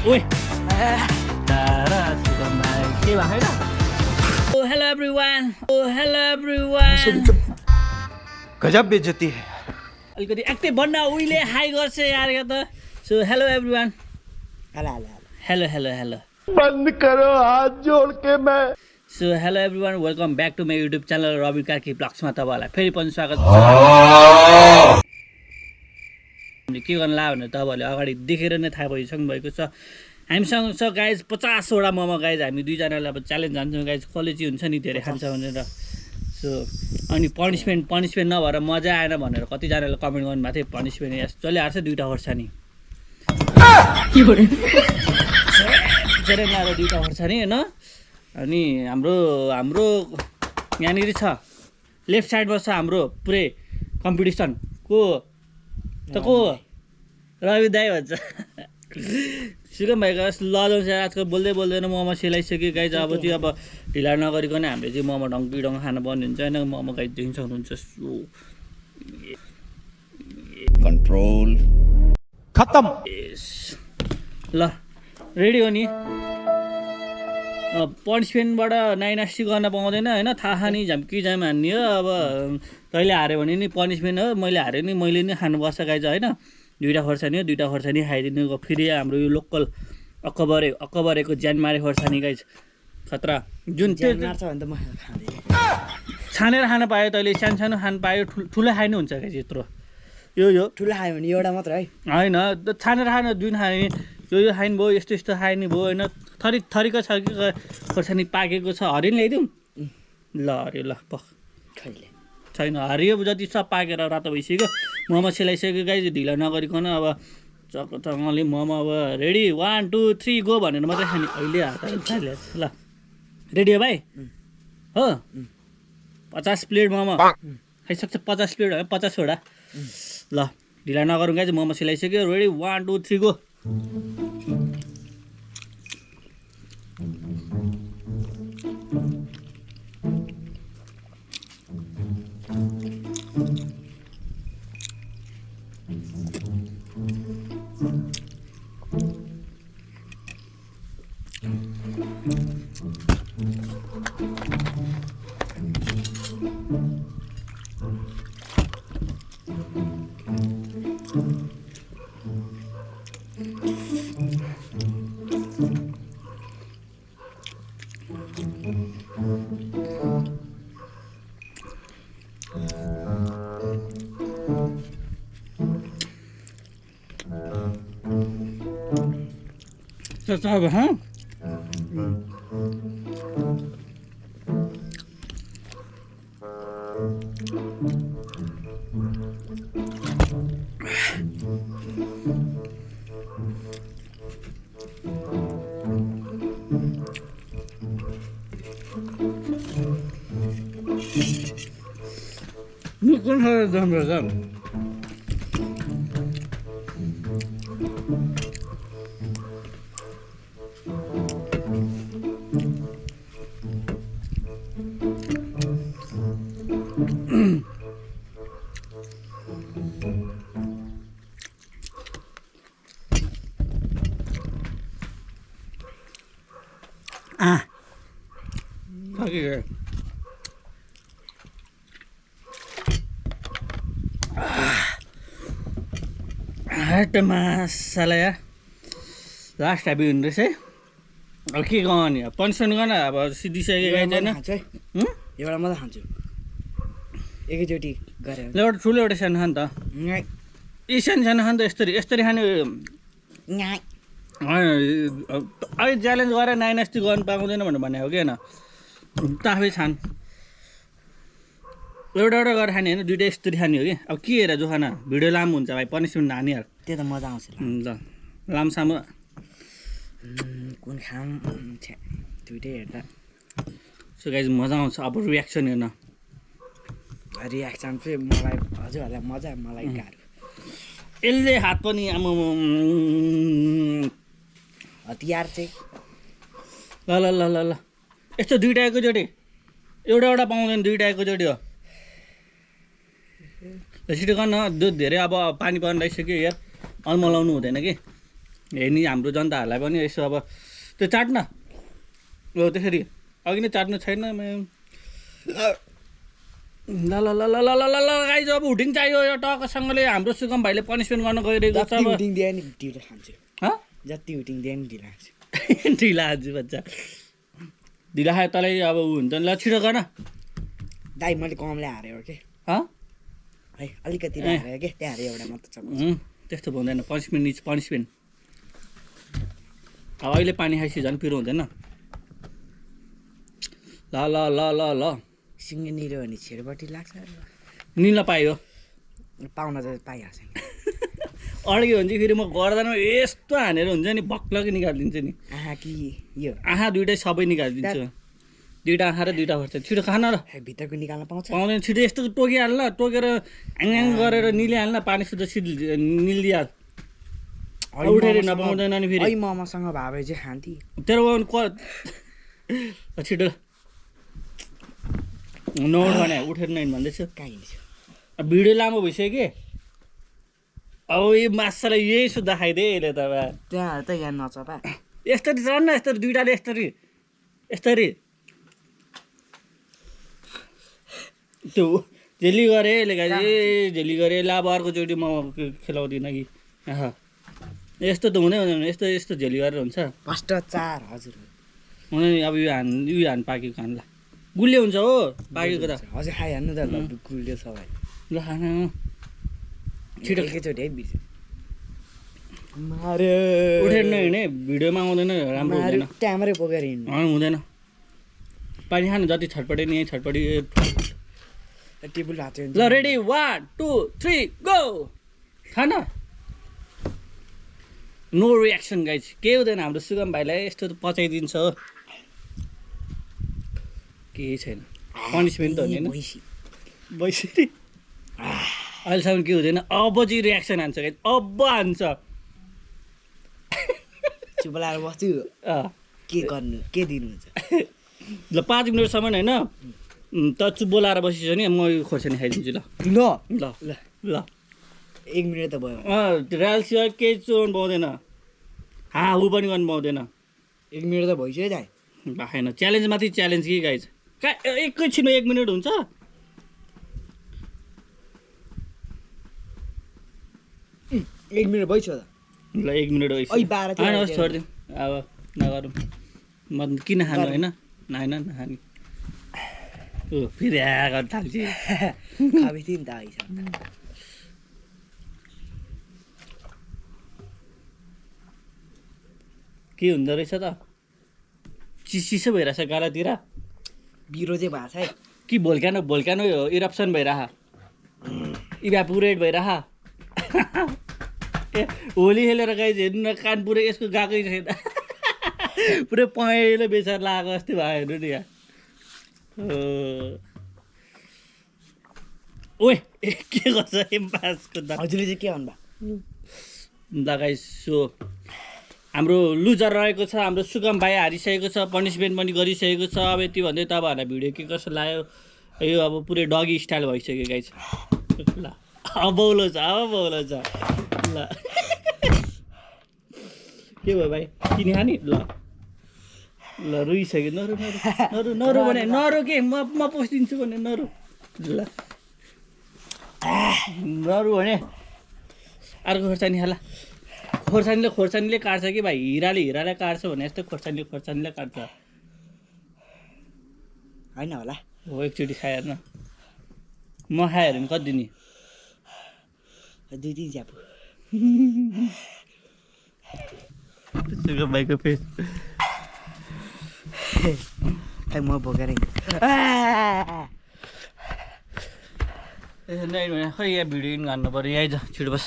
Ui. के भयो त? Oh hello everyone. Oh hello everyone. गजब बेइज्जती है. अलिकति एक्टिभ बन्न उहिले हाई गर्छ यार यो त. So hello everyone. Hello. बंद करो हाथ जोड़ के मैं. So hello everyone, welcome back to my YouTube channel Rabi Karki ब्लग्समा तपाईहरुलाई फेरि पनि स्वागत छ. के गर्न ला भने तपाईहरुले अगाडि देखेर नै थाहा भइसक्नु भएको छ. हामीसँग छ गाइज 50 वटा मोमो गाइज. हामी दुई जनाले अब च्यालेन्ज हान्छौँ गाइज. कसले चाहिँ हुन्छ नि धेरै खान्छ भनेर. सो अनि पनिसमेन्ट नभएर मजा आएन भनेर कति जनाले कमेन्ट गर्नु भएको थियो. पनिसमेन्ट यस चलिहाल्छ दुईटा खोर्सानी. के भने? जरेन लाएर दुईटा खोर्सानी हैन. अनि हाम्रो यहाँनिर छ लेफ्ट साइडमा छ हाम्रो पुरै कम्पिटिसन को रवि दाइ भन्छ. सुगम भाइको लजाउँछ आजकल बोल्दैन मोमो सेलाइसक्यो गाइज. अब चाहिँ अब ढिला नगरिकन हामीले चाहिँ मोमो ढङ्ग खानु पर्ने हुन्छ होइन. मोमो गाइज देख्न सक्नुहुन्छ. कंट्रोल खत्म. ल रेडी हो नि. पनिसमेन्टबाट नाइनास्टी गर्न पाउँदैन होइन. थाहा नि झम्की जाम हान्ने हो. अब तैँले हार्यो भने नि पनिसमेन्ट हो. मैले हार्यो नि मैले नै खानुपर्छ गाइज होइन. दुईवटा खोर्सानी खाइदिनु. फेरि हाम्रो यो लोकल अक्कबरेको ज्यान मारे खोर्सानी गाइज खतरा. जुन त्यो छानेर खान पायो तैँले. सानो खानु पायो. ठुलो खानु हुन्छ गाइज यत्रो. यो ठुलो खायो भने एउटा मात्र है होइन. छानेर खानु जुन खाने यो खाइन भयो. यस्तो खाने भयो होइन. थरीको छ कि खोर्सानी पाकेको छ. हरियो नि ल्याइदिउँ. ल हरियो ल खैले छैन. हरियो जति सब पाकेर रातो भइसक्यो. मोमो सेलाइसक्यो गाइज. ढिला नगरिकन अब चक्कले मोमो अब रेडी 1 2 3 गो भनेर मात्रै खाने. अहिले हात ल रेडी हो भाइ हो. 50 प्लेट मोमो खाइसक्छ. 50 प्लेट हो 50 वटा. ल ढिला नगरौँ गाइज. मोमो सेलाइसक्यो. Ready 1 2 3 go. अब हाँ कौन है मासाला यार लास्ट हाबी हुने रहेछ है. अब के गर्ने पनिसमेन्ट गर्न अब सिधिसक्यो गाइज होइन. एउटा मात्रै खान्छु एकैचोटि गरेर. एउटा ठुलो एउटा सानो खानु त. यी सानो खानु त यस्तरी खाने. अहिले च्यालेन्ज गरेर नाइनास्टी गर्नु पाउँदैन भनेको हो कि होइन. आफै छान एउटा गरेर खाने होइन. दुइटा यस्तरी खाने हो कि. अब के हेर जो खाना भिडियो लामो हुन्छ भाइ. पनिसमेन्ट हाने यार. त्यो त मजा आउँछ ल लामसामो कुन खाम दुइटै हेर्दा. सो गाइज मजा आउँछ. अब रियाक्सन हेर्न. रियाक्सन चाहिँ मलाई हजुरहरूलाई मजा मलाई गाह्रो. यसले हात पनि आमा हतियार चाहिँ ल ल ल ल ल यस्तो दुईटा एकैचोटि. एउटा पाउँदैन. दुईटा एकैचोटि हो. छिटो गर्न. दुध धेरै अब पानी पर्न लागिसक्यो यार. अलमलाउनु हुँदैन कि. हेर्ने हाम्रो जनताहरूलाई पनि यसो अब त्यो चाट्न हो त्यसरी अघि नै चाट्नु छैन ल ल ल ल ल ल ल गाइज अब हुटिङ चाहियो यो टकसँगले हाम्रो सुगम भाइले पनिसमेन्ट गर्न गइरहेको छ जति अब हुटिङ दिए नि ढिलो खान्छु हँ जति हुटिङ दिए नि ढिलो खान्छु ढिला आज बच्चा ढिला खायो तँलाई अब ऊ हुन्छ नि ल छिटो गर्न दाइ मैले कमले हारेँ के हँ है अलिकति हारेँ के त्यहाँ हारेँ एउटा मात्र छ त्यस्तो हुँदैन पनिसमेन्ट इज पनिसमेन्ट अब अहिले पानी खाइसक्यो झन् पिरो हुँदैन ल ल ल ल ल सिङ्गे निल्यो भने छेरपट्टि लाग्छ निल्न पायो पाउन त पाइहाल्छ नि अड्क्यो भने चाहिँ फेरि म गर्दैन यस्तो हानेर हुन्छ नि भक्लकै निकालिदिन्छु नि आहा कि यो आँखा दुइटै सबै निकालिदिन्छु दुइटा आँखा र दुइटा खोर्छ छिटो खान र भित्रको निकाल्न पाउँछ पाउँदैन छिटो यस्तो टोकिहाल्न टोकेर आङ गरेर निलिहाल्न पानी सुत्दा निलिदिहाल उठेर नपाउँदैन नि फेरि मसँग भए भए चाहिँ खान्थे तेरो छिटो नउठ भने उठेर नै भन्दैछु कहाँ हिँड्छु भिडियो लामो भइसक्यो कि अब यो माछालाई यही सुत्दा खाइदिए यसले त त्यहाँ त यहाँ नचपा यस्तरी चढ्न न यस्तरी दुइटाले यस्तरी यस्तरी त्यो झेली गरेँ यसले गाई ए झेली गरेँ ल अब अर्कोचोटि म खेलाउँदिनँ कि यस्तो त हुँदै हुँदैन यस्तो यस्तो झेली गरेर हुन्छ भ्रष्टाचार हजुर हुँदैन अब यो हान पाकेको खानला गुलियो हुन्छ हो पाकेको त हजुर खाइहाल्नु त गुलियो सबै ल खान छिटो एकैचोटि है बिर्स उठेर नहिँड्ने भिडियोमा आउँदैन राम्रो हुँदैन ट्यामरै बोकेर हिँड्नु हुँदैन पानी खानु जति छटपटे नि छटपटी टेबल हात ल रेडी 1 2 3 गो खान नो रियाक्सन गाइज केही हुँदैन हाम्रो सुगम भाइलाई यस्तो त पचाइदिन्छ हो केही छैन पनिसमेन्ट त हुँदैन बैसरी अहिलेसम्म के हुँदैन अब चाहिँ रियाक्सन हान्छ गाइज अब हान्छ चुप लाएर बस्छु के गर्नु के दिनुहुन्छ ल 5 मिनटसम्म होइन त चुप बोलाएर बसिस नि म यो खोर्सानी खाइदिन्छु ल ल ल ल ल 1 मिनट त भयो रालसिवाय केही चोर्नु पाउँदैन ऊ पनि गर्नु पाउँदैन 1 मिनट त भइसक्यो दाइ भएन च्यालेन्ज माथि च्यालेन्ज के गाइज कहाँ एकैछिनमा 1 मिनट हुन्छ एक मिनट भइसक्यो त ल 1 मिनट होइन छोडिदिउँ अब नगरौँ म किन खानु होइन होइन नखाने फेरि गर्न थाल्छ खाबी थिएँ नि त आइसक्यो के हुँदो रहेछ त चिसो भइरहेछ गालातिर बिरो चाहिँ भएको छ है कि भोल्क्यानो इरप्सन भइरह इभ्यापुरेट भइरह ए होली खेलेर गाई हेर्नु न कान पुरै यसको गएकै छैन पुरै पहेँलो बेचार लगाएको जस्तै भयो हेर्नु नि यहाँ ओए के गर्छ एम्पासको त हजुरले चाहिँ के भन्नुभयो लगाइसो हाम्रो लुजर रहेको छ हाम्रो सुगम भाइ हारिसकेको छ पनिसमेन्ट पनि गरिसकेको छ अब यति भन्दै तपाईँहरूलाई भिडियो के कसो लाग्यो यो अब पुरै डगी स्टाइल भइसक्यो गाइस ल अब बौलो छ ल के भयो भाइ किने खाने ल रुइसक्यो नरु भने नरु के म पस्दिन्छु भने नरु ल नरु भने अर्को खोर्सानी खाला खोर्सानीले काट्छ कि भाइ हिराले काट्छ भने यस्तो खोर्सानीले काट्छ होइन होला हो एकचोटि खाएर न म खाएर नि कति दिने 2-3 च्यापु सुगम भाइको फेस खै म बोकेर खै यहाँ भिडियो इन गर्नु पऱ्यो यहीँ जा छिटो बस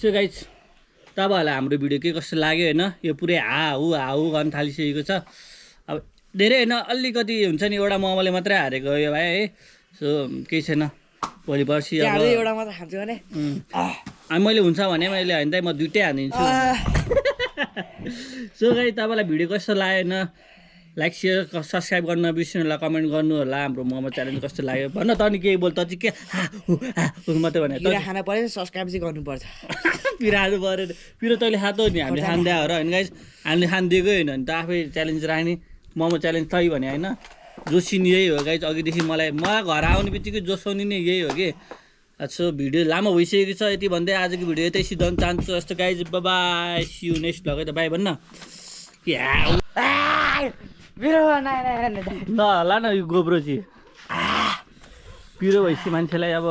सो गाइज तपाईँहरूलाई हाम्रो भिडियो के कस्तो लाग्यो होइन यो पुरै हाउ गर्न थालिसकेको छ अब धेरै होइन अलिकति हुन्छ नि एउटा मोमोले मात्रै हारेको यो भाइ है सो केही छैन भोलि पर्सि अब एउटा मात्र खान्छु भने मैले हुन्छ भने मैले होइन त म दुइटै हानिदिन्छु सो गाइज तपाईँलाई भिडियो कस्तो लाग्यो होइन लाइक सेयर सब्सक्राइब गर्न नबिर्सिनु होला कमेन्ट गर्नु होला हाम्रो मोमो च्यालेन्ज कस्तो लाग्यो भन्न त अनि केही बोल त चाहिँ के मात्रै भने पिरा खाना पऱ्यो सब्सक्राइब चाहिँ गर्नुपर्छ पिरो हाल्नु पऱ्यो पिरो तैँले खाँदो नि हामीले खाँदा हो र होइन गाइस हामीले खानिदिएकै होइन नि त आफै च्यालेन्ज राख्ने मोमो च्यालेन्ज तै भने होइन जोसिनी यही हो गाइस अघिदेखि मलाई घर आउने बित्तिकै जोसाउने नै यही हो कि सो भिडियो लामो भइसकेको छ यति भन्दै आजको भिडियो यतै सिद्धाउन चाहन्छु जस्तो guys bye see you next vlog त बाई भन्न ल ला न यो गोब्रो चाहिँ पिरो भएपछि मान्छेलाई अब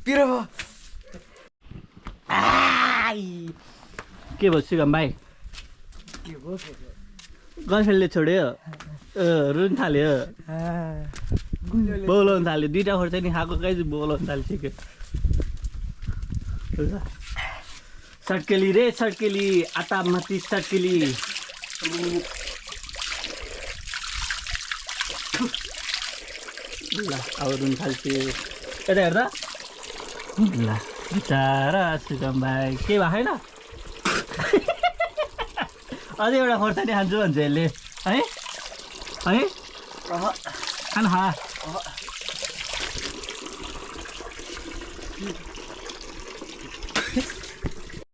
पिरो के भयो सिगम भाइ गर्लफ्रेन्डले छोड्यो रुन थाल्यो बोलाउनु थाल्यो दुईवटा खोर्सानी खाएको कहीँ चाहिँ बोलाउनु थालिसक्यो सड्केली रे सड्केली आटामाथि सड्केली ल अब रुन थाल्छु यता हेर्दा ल बिचारा सिगम भाइ के भएको छैन अझै एउटा खोर्सानी खान्छु भन्छ यसले है है खान खा